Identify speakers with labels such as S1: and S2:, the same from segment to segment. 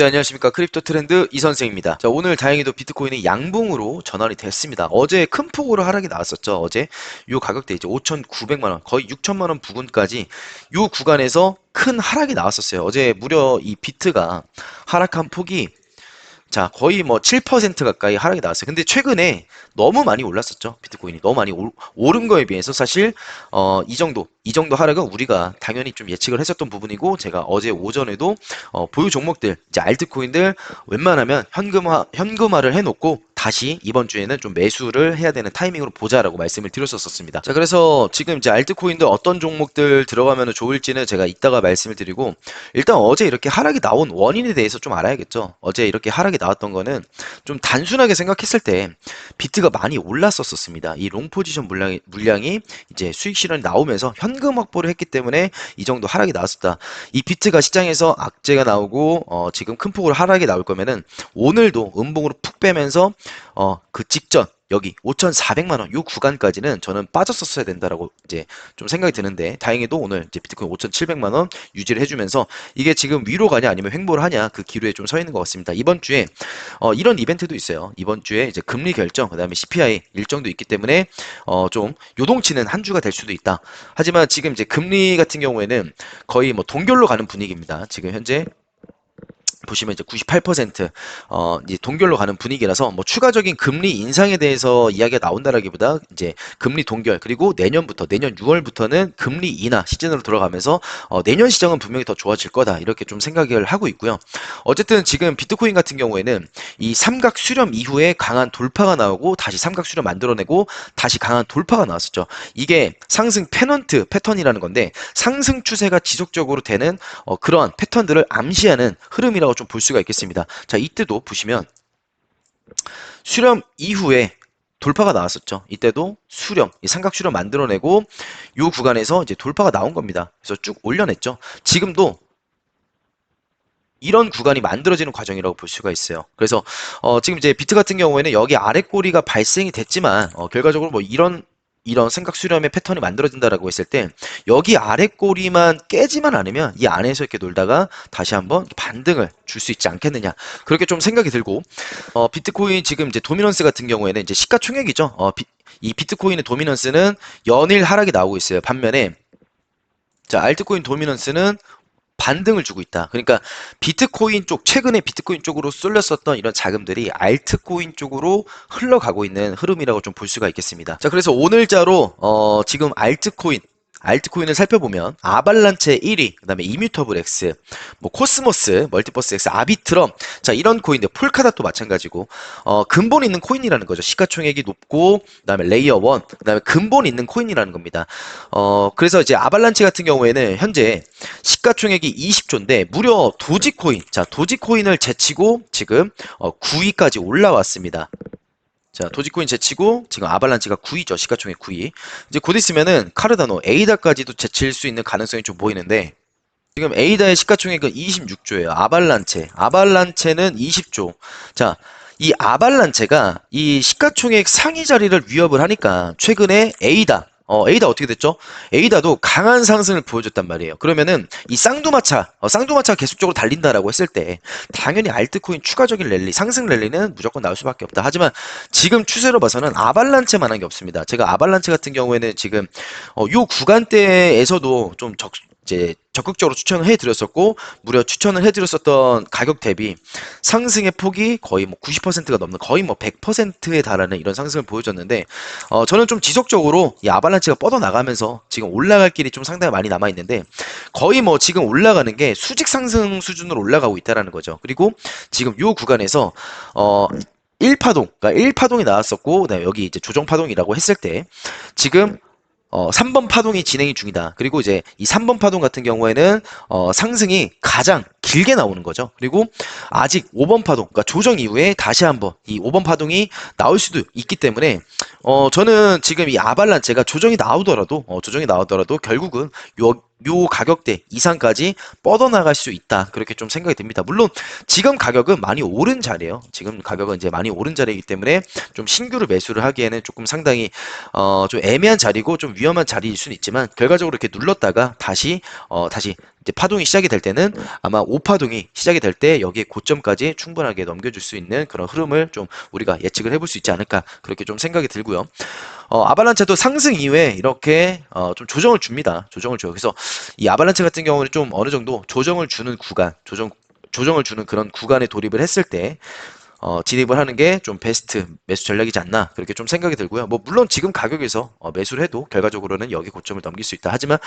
S1: 네, 안녕하십니까. 크립토 트렌드 이선생입니다. 자, 오늘 다행히도 비트코인이 양봉으로 전환이 됐습니다. 어제 큰 폭으로 하락이 나왔었죠. 어제 요 가격대 이제 5,900만 원, 거의 6천만 원 부근까지 요 구간에서 큰 하락이 나왔었어요. 어제 무려 이 비트가 하락한 폭이 자, 거의 뭐 7% 가까이 하락이 나왔어요. 근데 최근에 너무 많이 올랐었죠. 비트코인이 너무 많이 오른 거에 비해서 사실 이 정도 하락은 우리가 당연히 좀 예측을 했었던 부분이고, 제가 어제 오전에도 보유 종목들 이제 알트코인들 웬만하면 현금화를 해놓고 다시 이번 주에는 좀 매수를 해야 되는 타이밍으로 보자라고 말씀을 드렸었습니다. 자, 그래서 지금 이제 알트코인들 어떤 종목들 들어가면 좋을지는 제가 이따가 말씀을 드리고, 일단 어제 이렇게 하락이 나온 원인에 대해서 좀 알아야겠죠. 어제 이렇게 하락이 나왔던 거는 좀 단순하게 생각했을 때 비트가 많이 올랐었습니다. 이 롱 포지션 물량이 이제 수익 실현이 나오면서 현금 확보를 했기 때문에 이 정도 하락이 나왔었다. 이 비트가 시장에서 악재가 나오고 지금 큰 폭으로 하락이 나올 거면은 오늘도 음봉으로 푹 빼면서 그 직전 여기 5,400만 원 요 구간까지는 저는 빠졌었어야 된다라고 이제 좀 생각이 드는데, 다행히도 오늘 이제 비트코인 5,700만 원 유지를 해주면서 이게 지금 위로 가냐 아니면 횡보를 하냐 그 기로에 좀 서 있는 것 같습니다. 이번 주에 이런 이벤트도 있어요. 이번 주에 이제 금리 결정, 그다음에 CPI 일정도 있기 때문에 좀 요동치는 한 주가 될 수도 있다. 하지만 지금 이제 금리 같은 경우에는 거의 뭐 동결로 가는 분위기입니다. 지금 현재 보시면 이제 98% 이제 동결로 가는 분위기라서 뭐 추가적인 금리 인상에 대해서 이야기가 나온다라기보다 이제 금리 동결, 그리고 내년 6월부터는 금리 인하 시즌으로 들어가면서 내년 시장은 분명히 더 좋아질 거다 이렇게 좀 생각을 하고 있고요. 어쨌든 지금 비트코인 같은 경우에는 이 삼각 수렴 이후에 강한 돌파가 나오고 다시 삼각 수렴 만들어내고 다시 강한 돌파가 나왔었죠. 이게 상승 페넌트 패턴이라는 건데, 상승 추세가 지속적으로 되는 그러한 패턴들을 암시하는 흐름이라고 좀 볼 수가 있겠습니다. 자, 이때도 보시면 수렴 이후에 돌파가 나왔었죠. 이때도 수렴, 이 삼각 수렴 만들어내고 요 구간에서 이제 돌파가 나온 겁니다. 그래서 쭉 올려냈죠. 지금도 이런 구간이 만들어지는 과정이라고 볼 수가 있어요. 그래서 지금 이제 비트 같은 경우에는 여기 아래 꼬리가 발생이 됐지만 결과적으로 뭐 이런 삼각 수렴의 패턴이 만들어진다라고 했을 때 여기 아래 꼬리만 깨지만 않으면 이 안에서 이렇게 놀다가 다시 한번 반등을 줄 수 있지 않겠느냐, 그렇게 좀 생각이 들고, 비트코인 지금 이제 도미넌스 같은 경우에는 이제 시가총액이죠. 이 비트코인의 도미넌스는 연일 하락이 나오고 있어요. 반면에 자, 알트코인 도미넌스는 반등을 주고 있다. 그러니까 비트코인 쪽, 최근에 비트코인 쪽으로 쏠렸었던 이런 자금들이 알트코인 쪽으로 흘러가고 있는 흐름이라고 좀 볼 수가 있겠습니다. 자, 그래서 오늘자로 지금 알트코인을 살펴보면 아발란체 1위, 그 다음에 이뮤터블 X, 뭐 코스모스, 멀티버스 X, 아비트럼, 자, 이런 코인들, 폴카닷도 마찬가지고 근본 있는 코인이라는 거죠. 시가총액이 높고, 그 다음에 레이어 1, 그 다음에 근본 있는 코인이라는 겁니다. 그래서 이제 아발란체 같은 경우에는 현재 시가총액이 20조인데 무려 도지코인, 자, 도지코인을 제치고 지금 9위까지 올라왔습니다. 자, 도지코인 제치고 지금 아발란치가 9위죠. 시가총액 9위. 이제 곧 있으면은 카르다노, 에이다까지도 제칠 수 있는 가능성이 좀 보이는데, 지금 에이다의 시가총액은 26조예요. 아발란체는 20조. 자, 이 아발란체가 이 시가총액 상위 자리를 위협을 하니까 최근에 에이다 어떻게 됐죠? 에이다도 강한 상승을 보여줬단 말이에요. 그러면은 이 쌍두마차가 계속적으로 달린다라고 했을 때 당연히 알트코인 추가적인 랠리, 상승 랠리는 무조건 나올 수밖에 없다. 하지만 지금 추세로 봐서는 아발란체만한 게 없습니다. 제가 아발란체 같은 경우에는 지금 요 구간대에서도 좀 이제 적극적으로 추천을 해드렸었고, 무려 추천을 해드렸었던 가격 대비 상승의 폭이 거의 뭐 90%가 넘는, 거의 뭐 100%에 달하는 이런 상승을 보여줬는데, 저는 좀 지속적으로 이 아발란치가 뻗어나가면서 지금 올라갈 길이 좀 상당히 많이 남아있는데, 거의 뭐 지금 올라가는 게 수직 상승 수준으로 올라가고 있다라는 거죠. 그리고 지금 요 구간에서 1파동, 그러니까 1파동이 나왔었고, 그다음에 여기 이제 조정파동이라고 했을 때 지금 3번 파동이 진행이 중이다. 그리고 이제 이 3번 파동 같은 경우에는 상승이 가장 길게 나오는 거죠. 그리고 아직 5번 파동, 그러니까 조정 이후에 다시 한번 이 5번 파동이 나올 수도 있기 때문에 저는 지금 이 아발란체가 조정이 나오더라도 결국은 요 가격대 이상까지 뻗어나갈 수 있다. 그렇게 좀 생각이 듭니다. 물론 지금 가격은 많이 오른 자리예요. 지금 가격은 이제 많이 오른 자리이기 때문에 좀 신규로 매수를 하기에는 조금 상당히 좀 애매한 자리고 좀 위험한 자리일 수는 있지만, 결과적으로 이렇게 눌렀다가 다시 이제 파동이 시작이 될 때는 아마 5파동이 시작이 될 때 여기에 고점까지 충분하게 넘겨줄 수 있는 그런 흐름을 좀 우리가 예측을 해볼 수 있지 않을까 그렇게 좀 생각이 들고요. 아발란체도 상승 이후에 이렇게 좀 조정을 줍니다. 조정을 줘요. 그래서 이 아발란체 같은 경우는 좀 어느 정도 조정을 주는 구간, 조정을 주는 그런 구간에 돌입을 했을 때 진입을 하는 게 좀 베스트 매수 전략이지 않나 그렇게 좀 생각이 들고요. 뭐 물론 지금 가격에서 매수를 해도 결과적으로는 여기 고점을 넘길 수 있다. 하지만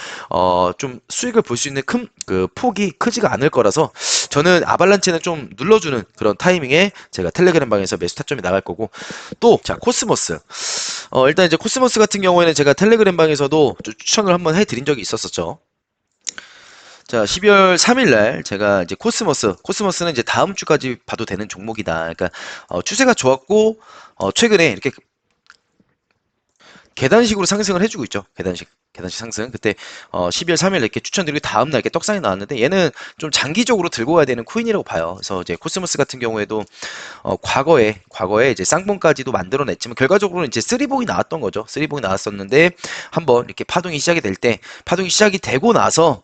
S1: 좀 수익을 볼 수 있는 큰 그 폭이 크지가 않을 거라서 저는 아발란체는 좀 눌러주는 그런 타이밍에 제가 텔레그램 방에서 매수 타점이 나갈 거고 또 자 코스모스 일단 이제 코스모스 같은 경우에는 제가 텔레그램 방에서도 추천을 한번 해드린 적이 있었었죠. 자, 12월 3일 날 제가 이제 코스모스는 이제 다음 주까지 봐도 되는 종목이다. 그러니까 추세가 좋았고 최근에 이렇게 계단식으로 상승을 해주고 있죠. 계단식 상승. 그때 12월 3일 이렇게 추천드리고 다음날 이렇게 떡상이 나왔는데 얘는 좀 장기적으로 들고 가야 되는 코인이라고 봐요. 그래서 이제 코스모스 같은 경우에도 과거에 이제 쌍봉까지도 만들어냈지만 결과적으로는 이제 쓰리봉이 나왔던 거죠. 쓰리봉이 나왔었는데 한번 이렇게 파동이 시작이 될 때 파동이 시작이 되고 나서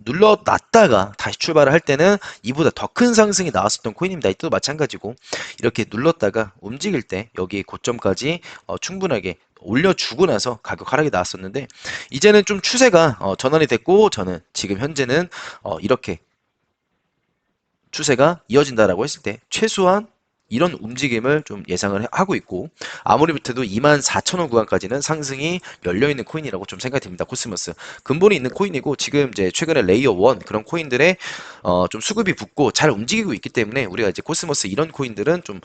S1: 눌러놨다가 다시 출발을 할 때는 이보다 더 큰 상승이 나왔었던 코인입니다. 이때도 마찬가지고 이렇게 눌렀다가 움직일 때 여기 고점까지 충분하게 올려주고 나서 가격 하락이 나왔었는데 이제는 좀 추세가 전환이 됐고 저는 지금 현재는 이렇게 추세가 이어진다라고 했을 때 최소한 이런 움직임을 좀 예상을 하고 있고 아무리 못해도 24,000원 구간까지는 상승이 열려있는 코인이라고 좀 생각이 듭니다. 코스모스 근본이 있는 코인이고 지금 이제 최근에 레이어 1 그런 코인들의 좀 수급이 붙고 잘 움직이고 있기 때문에 우리가 이제 코스모스 이런 코인들은 좀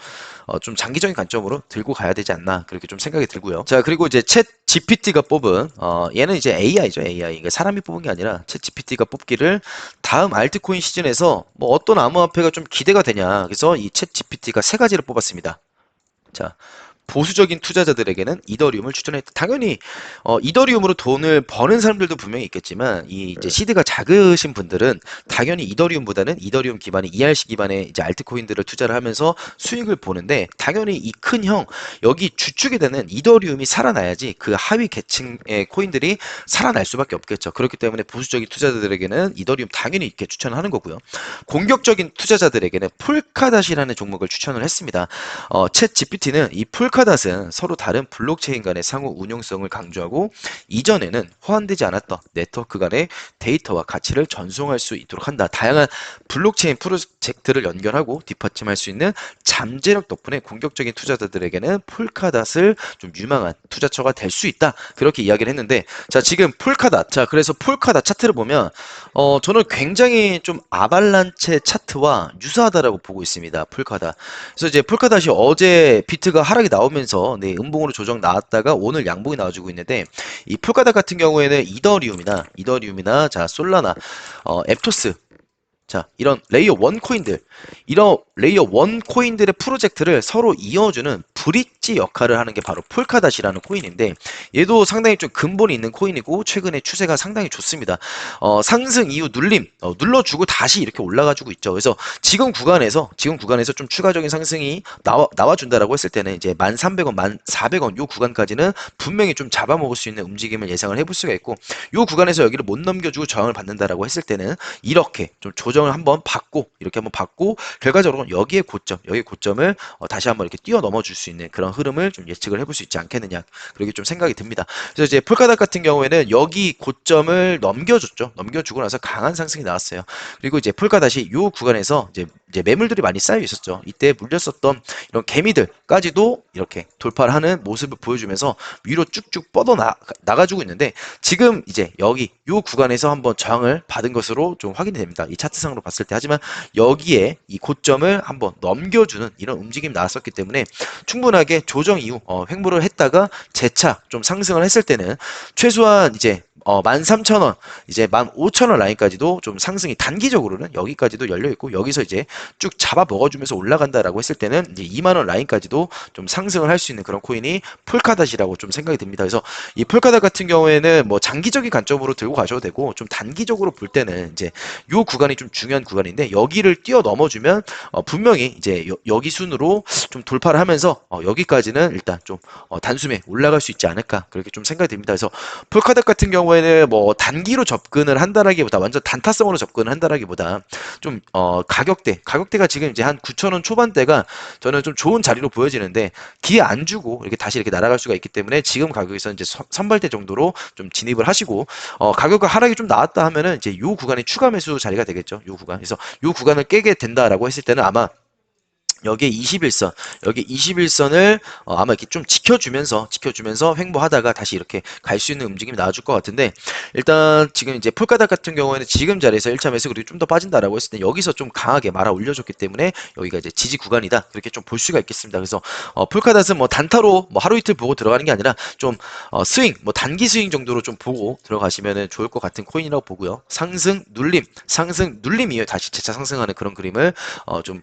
S1: 장기적인 관점으로 들고 가야 되지 않나 그렇게 좀 생각이 들고요. 자 그리고 이제 챗 GPT가 뽑은 얘는 이제 AI죠. AI 그러니까 사람이 뽑은 게 아니라 챗 GPT가 뽑기를 다음 알트코인 시즌에서 뭐 어떤 암호화폐가 좀 기대가 되냐 그래서 이 챗 GPT가 세 가지를 뽑았습니다. 자, 보수적인 투자자들에게는 이더리움을 추천했다. 당연히 이더리움으로 돈을 버는 사람들도 분명히 있겠지만 이 이제 시드가 작으신 분들은 당연히 이더리움보다는 이더리움 기반의 ERC 기반의 이제 알트코인들을 투자를 하면서 수익을 보는데 당연히 이 큰 형 여기 주축이 되는 이더리움이 살아나야지 그 하위 계층의 코인들이 살아날 수밖에 없겠죠. 그렇기 때문에 보수적인 투자자들에게는 이더리움 당연히 이렇게 추천을 하는 거고요. 공격적인 투자자들에게는 폴카닷이라는 종목을 추천을 했습니다. 챗 GPT는 이 폴카닷은 서로 다른 블록체인 간의 상호 운용성을 강조하고 이전에는 호환되지 않았던 네트워크 간의 데이터와 가치를 전송할 수 있도록 한다. 다양한 블록체인 프로젝트를 연결하고 뒷받침할 수 있는 잠재력 덕분에 공격적인 투자자들에게는 폴카닷을 좀 유망한 투자처가 될 수 있다. 그렇게 이야기를 했는데 자 지금 폴카닷 자 그래서 폴카닷 차트를 보면 저는 굉장히 좀 아발란체 차트와 유사하다라고 보고 있습니다. 폴카닷. 그래서 이제 폴카닷이 어제 비트가 하락이 나오면서 네, 음봉으로 조정 나왔다가 오늘 양봉이 나와주고 있는데 이 폴카닷 같은 경우에는 이더리움이나 자 솔라나 앱토스 자, 이런 레이어 1 코인들, 이런 레이어 1 코인들의 프로젝트를 서로 이어주는 브릿지 역할을 하는 게 바로 폴카닷이라는 코인인데, 얘도 상당히 좀 근본이 있는 코인이고, 최근에 추세가 상당히 좋습니다. 상승 이후 눌러주고 다시 이렇게 올라가지고 있죠. 그래서 지금 구간에서 좀 추가적인 상승이 나와준다라고 했을 때는 이제 1,300원, 1,400원 요 구간까지는 분명히 좀 잡아먹을 수 있는 움직임을 예상을 해볼 수가 있고, 요 구간에서 여기를 못 넘겨주고 저항을 받는다라고 했을 때는 이렇게 좀 조정을 한번 받고 이렇게 한번 받고 결과적으로 여기에 고점을 다시 한번 이렇게 뛰어넘어 줄 수 있는 그런 흐름을 좀 예측을 해볼 수 있지 않겠느냐 그렇게 좀 생각이 듭니다. 그래서 이제 폴카닷 같은 경우에는 여기 고점을 넘겨줬죠. 넘겨주고 나서 강한 상승이 나왔어요. 그리고 이제 폴카닷이 요 구간에서 이제 매물들이 많이 쌓여 있었죠. 이때 물렸었던 이런 개미들까지도 이렇게 돌파를 하는 모습을 보여주면서 위로 쭉쭉 뻗어 나가지고 있는데 지금 이제 여기 요 구간에서 한번 저항을 받은 것으로 좀 확인이 됩니다. 이 차트상으로 봤을 때 하지만 여기에 이 고점을 한번 넘겨주는 이런 움직임이 나왔었기 때문에 충분하게 조정 이후 횡보를 했다가 재차 좀 상승을 했을 때는 최소한 이제 13,000원, 이제 15,000원 라인까지도 좀 상승이 단기적으로는 여기까지도 열려있고, 여기서 이제 쭉 잡아 먹어주면서 올라간다라고 했을 때는 이제 2만원 라인까지도 좀 상승을 할 수 있는 그런 코인이 폴카닷이라고 좀 생각이 듭니다. 그래서 이 폴카닷 같은 경우에는 뭐 장기적인 관점으로 들고 가셔도 되고, 좀 단기적으로 볼 때는 이제 요 구간이 좀 중요한 구간인데, 여기를 뛰어넘어주면 분명히 이제 여기 순으로 좀 돌파를 하면서 여기까지는 일단 좀 단숨에 올라갈 수 있지 않을까, 그렇게 좀 생각이 듭니다. 그래서 폴카닷 같은 경우 경우에는 뭐 단기로 접근을 한다라기보다 완전 단타성으로 접근을 한다라기보다 좀 가격대가 지금 이제 한 9,000원 초반대가 저는 좀 좋은 자리로 보여지는데 기회 안 주고 이렇게 다시 이렇게 날아갈 수가 있기 때문에 지금 가격에서 이제 선발대 정도로 좀 진입을 하시고 가격 하락이 좀 나왔다 하면은 이제 요 구간이 추가 매수 자리가 되겠죠. 요 구간. 그래서 요 구간을 깨게 된다라고 했을 때는 아마 여기에 21선, 여기 21선을 아마 이렇게 좀 지켜주면서 횡보하다가 다시 이렇게 갈 수 있는 움직임이 나와줄 것 같은데, 일단 지금 이제 폴카닥 같은 경우에는 지금 자리에서 1차 매수 그리고 좀 더 빠진다라고 했을 때 여기서 좀 강하게 말아 올려줬기 때문에 여기가 이제 지지 구간이다, 그렇게 좀 볼 수가 있겠습니다. 그래서 폴카닥은 뭐 단타로 뭐 하루 이틀 보고 들어가는 게 아니라 좀 스윙, 뭐 단기 스윙 정도로 좀 보고 들어가시면 좋을 것 같은 코인이라고 보고요. 상승 눌림이에요. 다시 재차 상승하는 그런 그림을 좀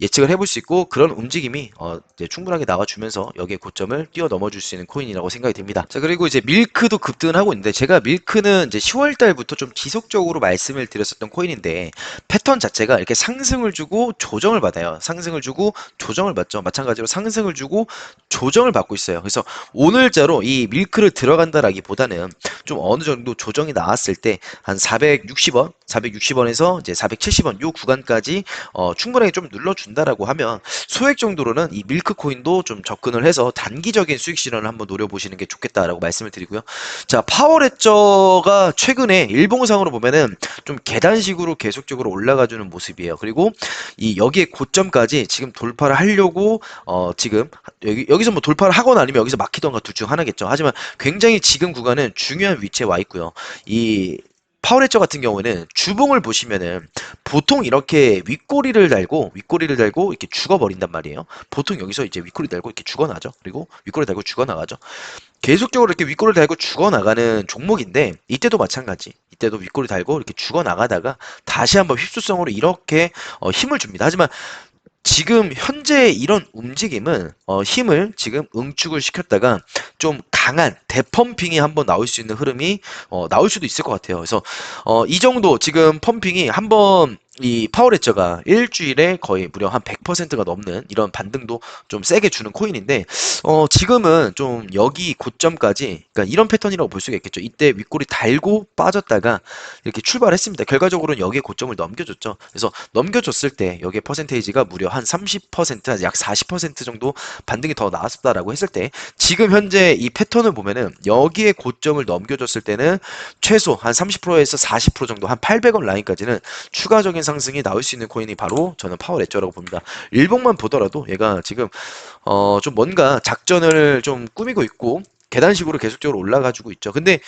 S1: 예측을 해볼 수 있고, 그런 움직임이 이제 충분하게 나와주면서 여기에 고점을 뛰어넘어 줄 수 있는 코인이라고 생각이 됩니다. 자, 그리고 이제 밀크도 급등을 하고 있는데, 제가 밀크는 이제 10월 달부터 좀 지속적으로 말씀을 드렸었던 코인인데, 패턴 자체가 이렇게 상승을 주고 조정을 받아요. 상승을 주고 조정을 받죠. 마찬가지로 상승을 주고 조정을 받고 있어요. 그래서 오늘자로 이 밀크를 들어간다라기보다는 좀 어느 정도 조정이 나왔을 때 한 460원에서 이제 470원 요 구간까지 충분하게 좀 눌러준다라고 하면 소액 정도로는 이 밀크 코인도 좀 접근을 해서 단기적인 수익 실현을 한번 노려보시는 게 좋겠다라고 말씀을 드리고요. 자, 파워레저가 최근에 일봉상으로 보면은 좀 계단식으로 계속적으로 올라가주는 모습이에요. 그리고 이 여기에 고점까지 지금 돌파를 하려고 지금 여기서 뭐 돌파를 하거나 아니면 여기서 막히던가 둘 중 하나겠죠. 하지만 굉장히 지금 구간은 중요한 위치에 와 있고요. 이 파워레저 같은 경우에는 주봉을 보시면은 보통 이렇게 윗꼬리를 달고 이렇게 죽어버린단 말이에요. 보통 여기서 이제 윗꼬리 달고 이렇게 죽어나죠. 그리고 윗꼬리 달고 죽어나가죠. 계속적으로 이렇게 윗꼬리를 달고 죽어나가는 종목인데, 이때도 마찬가지. 이때도 윗꼬리 달고 이렇게 죽어나가다가 다시 한번 휩수성으로 이렇게 힘을 줍니다. 하지만 지금 현재 이런 움직임은 힘을 지금 응축을 시켰다가 좀 강한 대펌핑이 한번 나올 수 있는 흐름이 나올 수도 있을 것 같아요. 그래서 이 정도 지금 펌핑이 한번 이 파워레저가 일주일에 거의 무려 한 100%가 넘는 이런 반등도 좀 세게 주는 코인인데, 지금은 좀 여기 고점까지, 그러니까 이런 패턴이라고 볼 수가 있겠죠. 이때 윗골이 달고 빠졌다가 이렇게 출발했습니다. 결과적으로는 여기에 고점을 넘겨줬죠. 그래서 넘겨줬을 때 여기에 퍼센테이지가 무려 한 30%, 약 40% 정도 반등이 더 나왔다라고 했을 때, 지금 현재 이 패턴을 보면은 여기에 고점을 넘겨줬을 때는 최소 한 30%에서 40% 정도, 한 800원 라인까지는 추가적인 상승이 나올 수 있는 코인이 바로 저는 파워레저라고 봅니다. 일봉만 보더라도 얘가 지금 좀 뭔가 작전을 좀 꾸미고 있고 계단식으로 계속적으로 올라가지고 있죠. 근데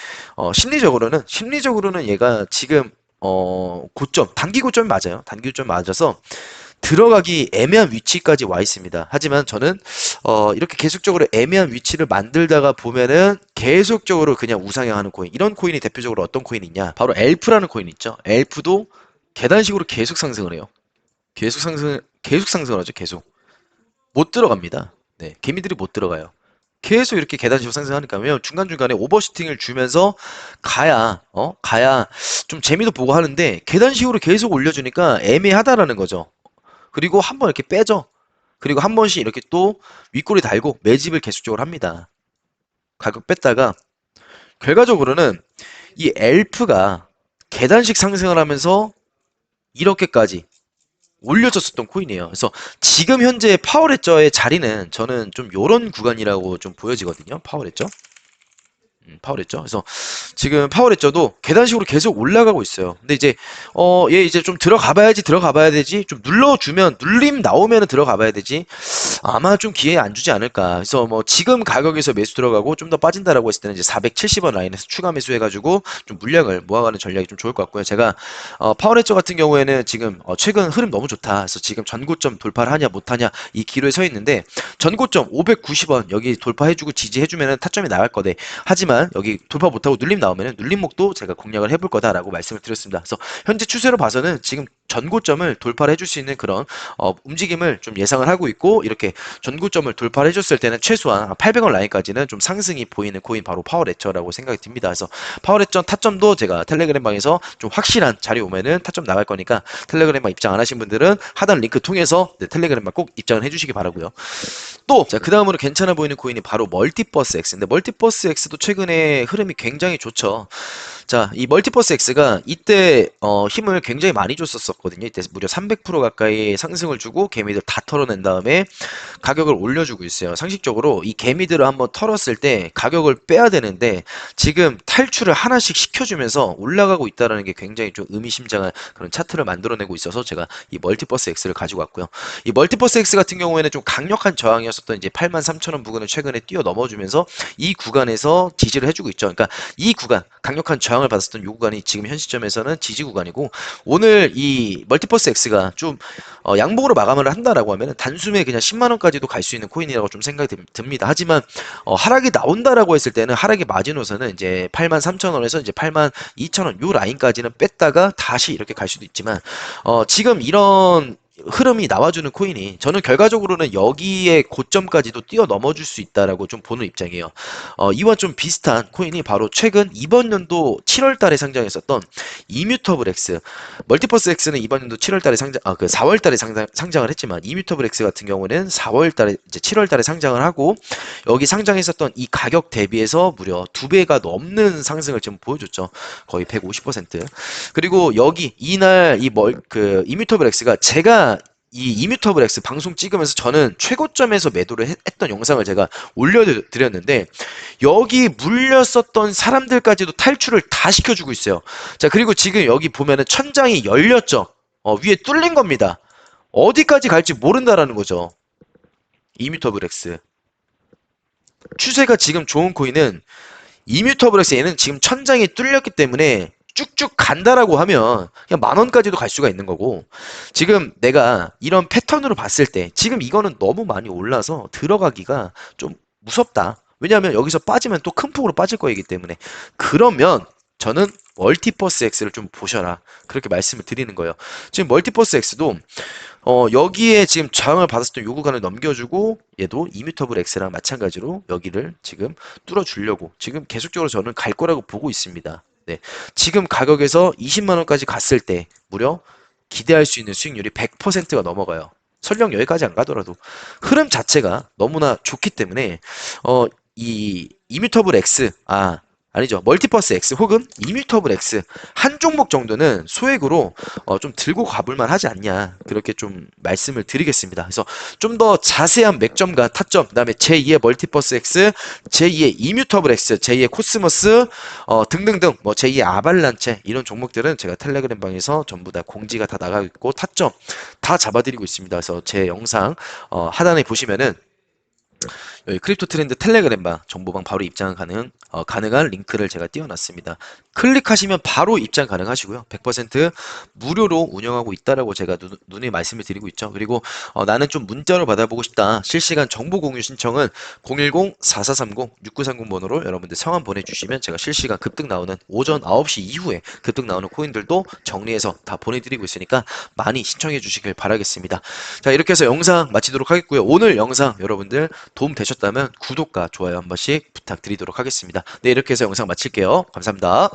S1: 심리적으로는 얘가 지금 고점, 단기 고점이 맞아요. 단기 고점이 맞아서 들어가기 애매한 위치까지 와 있습니다. 하지만 저는 이렇게 계속적으로 애매한 위치를 만들다가 보면은 계속적으로 그냥 우상향하는 코인, 이런 코인이 대표적으로 어떤 코인이 있냐, 바로 엘프라는 코인 있죠. 엘프도 계단식으로 계속 상승을 해요. 계속 상승을 하죠. 계속 못 들어갑니다. 네, 개미들이 못 들어가요. 계속 이렇게 계단식으로 상승하니까. 왜냐면 중간중간에 오버슈팅을 주면서 가야 좀 재미도 보고 하는데, 계단식으로 계속 올려주니까 애매하다라는 거죠. 그리고 한 번 이렇게 빼죠. 그리고 한 번씩 이렇게 또 윗꼬리 달고 매집을 계속적으로 합니다. 가격 뺐다가 결과적으로는 이 엘프가 계단식 상승을 하면서 이렇게까지 올려졌었던 코인이에요. 그래서 지금 현재 파워레저의 자리는 저는 좀 요런 구간이라고 좀 보여지거든요. 파워레저. 그래서 지금 파워레저도 계단식으로 계속 올라가고 있어요. 근데 이제 얘 이제 좀 들어가봐야 되지. 좀 눌러주면, 눌림 나오면은 들어가봐야 되지. 아마 좀 기회 안 주지 않을까. 그래서 뭐 지금 가격에서 매수 들어가고 좀 더 빠진다라고 했을 때는 이제 470원 라인에서 추가 매수해가지고 좀 물량을 모아가는 전략이 좀 좋을 것 같고요. 제가 파워레저 같은 경우에는 지금 최근 흐름 너무 좋다. 그래서 지금 전고점 돌파를 하냐 못하냐 이 기로에 서 있는데, 전고점 590원 여기 돌파해주고 지지해주면은 타점이 나갈 거대. 하지만 여기 돌파 못하고 눌림 나오면은 눌림목도 제가 공략을 해볼 거다라고 말씀을 드렸습니다. 그래서 현재 추세로 봐서는 지금 전고점을 돌파를 해줄 수 있는 그런 움직임을 좀 예상을 하고 있고, 이렇게 전고점을 돌파를 해줬을 때는 최소한 800원 라인까지는 좀 상승이 보이는 코인 바로 파워레저라고 생각이 듭니다. 그래서 파워레저 타점도 제가 텔레그램방에서 좀 확실한 자리 오면은 타점 나갈 거니까, 텔레그램방 입장 안 하신 분들은 하단 링크 통해서 텔레그램방 꼭 입장을 해주시기 바라고요. 또 자, 그 다음으로 괜찮아 보이는 코인이 바로 멀티버스 X인데, 멀티버스 X도 최근에 최근에 흐름이 굉장히 좋죠. 자, 이 멀티버스 X가 이때 힘을 굉장히 많이 줬었거든요. 이때 무려 300% 가까이 상승을 주고 개미들 다 털어낸 다음에 가격을 올려주고 있어요. 상식적으로 이 개미들을 한번 털었을 때 가격을 빼야 되는데 지금 탈출을 하나씩 시켜주면서 올라가고 있다는 게 굉장히 좀 의미심장한 그런 차트를 만들어내고 있어서 제가 이 멀티버스 X를 가지고 왔고요. 이 멀티버스 X 같은 경우에는 좀 강력한 저항이었었던 이제 83,000원 부근을 최근에 뛰어 넘어주면서 이 구간에서 지지를 해주고 있죠. 그러니까 이 구간 강력한 저항을 받았었던 이 구간이 지금 현 시점에서는 지지 구간이고 오늘 이 멀티버스 X가 좀 양봉으로 마감을 한다라고 하면 단숨에 그냥 10만 원까지도 갈 수 있는 코인이라고 좀 생각이 듭니다. 하지만 하락이 나온다라고 했을 때는 하락의 마지노선은 이제 83,000원에서 이제 82,000원 요 라인까지는 뺐다가 다시 이렇게 갈 수도 있지만 지금 이런 흐름이 나와주는 코인이 저는 결과적으로는 여기에 고점까지도 뛰어넘어 줄 수 있다라고 좀 보는 입장이에요. 이와 좀 비슷한 코인이 바로 최근 이번 연도 7월 달에 상장했었던 이뮤터블 X. 멀티버스 X는 이번 연도 7월 달에 그 4월 달에 상장을 했지만 이뮤터블 X 같은 경우는 4월 달에 이제 7월 달에 상장을 하고 여기 상장했었던 이 가격 대비해서 무려 2배가 넘는 상승을 지금 보여줬죠. 거의 150%. 그리고 여기 이날 그 이뮤터블 X가 제가 이 이뮤터블 X 방송 찍으면서 저는 최고점에서 매도를 했던 영상을 제가 올려드렸는데 여기 물렸었던 사람들까지도 탈출을 다 시켜주고 있어요. 자, 그리고 지금 여기 보면은 천장이 열렸죠. 위에 뚫린 겁니다. 어디까지 갈지 모른다라는 거죠. 이뮤터블 X. 추세가 지금 좋은 코인은 이뮤터블 X 얘는 지금 천장이 뚫렸기 때문에 쭉쭉 간다라고 하면 그냥 10,000원까지도 갈 수가 있는 거고 지금 내가 이런 패턴으로 봤을 때 지금 이거는 너무 많이 올라서 들어가기가 좀 무섭다. 왜냐하면 여기서 빠지면 또 큰 폭으로 빠질 거이기 때문에 그러면 저는 멀티버스 X를 좀 보셔라. 그렇게 말씀을 드리는 거예요. 지금 멀티버스 X도 여기에 지금 저항을 받았을 때 요 구간을 넘겨주고 얘도 이뮤터블 X랑 마찬가지로 여기를 지금 뚫어주려고 지금 계속적으로 저는 갈 거라고 보고 있습니다. 네. 지금 가격에서 20만 원까지 갔을 때 무려 기대할 수 있는 수익률이 100%가 넘어가요. 설령 여기까지 안 가더라도 흐름 자체가 너무나 좋기 때문에 이 이뮤터블 X 아니죠. 멀티버스 X 혹은 이뮤터블 X 한 종목 정도는 소액으로 좀 들고 가볼만 하지 않냐 그렇게 좀 말씀을 드리겠습니다. 그래서 좀 더 자세한 맥점과 타점 그다음에 제2의 멀티버스 X, 제2의 이뮤터블 X, 제2의 코스모스 등등등 뭐 제2의 아발란체 이런 종목들은 제가 텔레그램 방에서 전부 다 공지가 다 나가고 있고 타점 다 잡아드리고 있습니다. 그래서 제 영상 하단에 보시면은 여기 크립토 트렌드 텔레그램방 정보방 바로 입장 가능한 링크를 제가 띄워놨습니다. 클릭하시면 바로 입장 가능하시고요. 100% 무료로 운영하고 있다라고 제가 눈에 말씀을 드리고 있죠. 그리고 나는 좀 문자로 받아보고 싶다. 실시간 정보 공유 신청은 010-4430-6930번호로 여러분들 성함 보내주시면 제가 실시간 급등 나오는 오전 9시 이후에 급등 나오는 코인들도 정리해서 다 보내드리고 있으니까 많이 신청해 주시길 바라겠습니다. 자, 이렇게 해서 영상 마치도록 하겠고요. 오늘 영상 여러분들 도움 되셨다면 구독과 좋아요 한 번씩 부탁드리도록 하겠습니다. 네, 이렇게 해서 영상 마칠게요. 감사합니다.